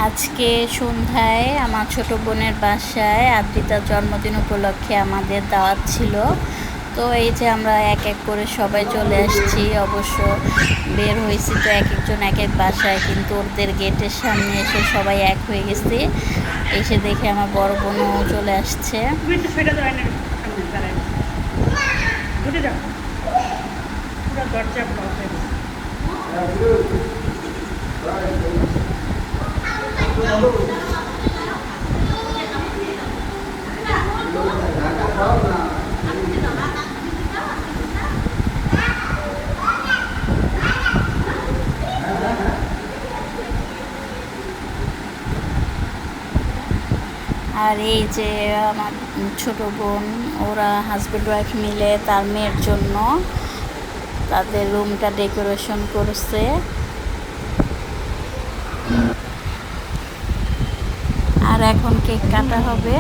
আজকে সন্ধ্যায় আমার ছোট বোনের বাসায় আদ্রিতার জন্মদিন উপলক্ষে আমাদের দাওয়াত ছিল। তো এই যে আমরা এক এক করে সবাই চলে আসছি। অবশ্য বের হয়েছি তো এক একজন এক এক বাসায়, কিন্তু ওদের গেটের সামনে এসে সবাই এক হয়ে গেছি। এসে দেখে আমার বড় বোনও চলে আসছে। আর এই যে আমার ছোট বোন, ওরা হাজব্যান্ড ওয়াইফ মিলে তার মেয়ের জন্য তাদের রুমটা ডেকোরেশন করছে। আর এখন কেক কাটা হবে।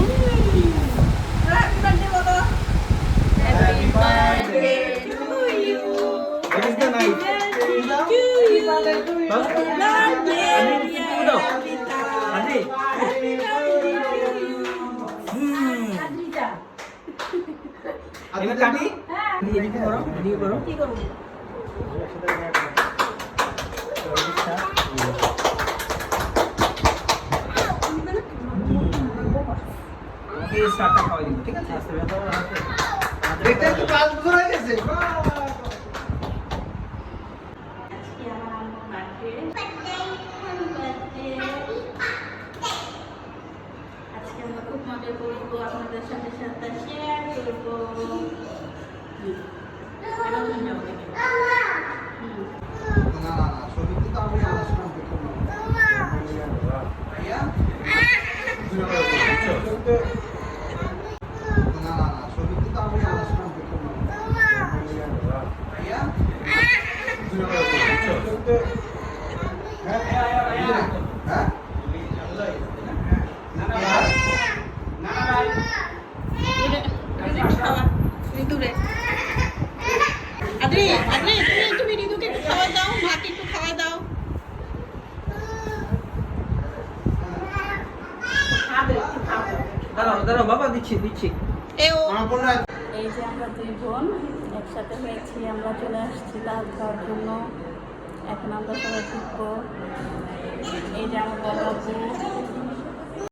ঠিক আছে, এটা তো 5 বছর হয়ে গেছে। আজকে আমরা খুব মজা করবো, আপনাদের সাথে সাথে শেয়ার করবো। দাঁড়াও বাবা, দিচ্ছি। এই যে আমরা দুই বোন একসাথে হয়েছি, আমরা চলে আসছি দাওয়াত খাওয়ার জন্য। এখন আমরা সবাই ফিরবো। এই যে আমার বড় আপু,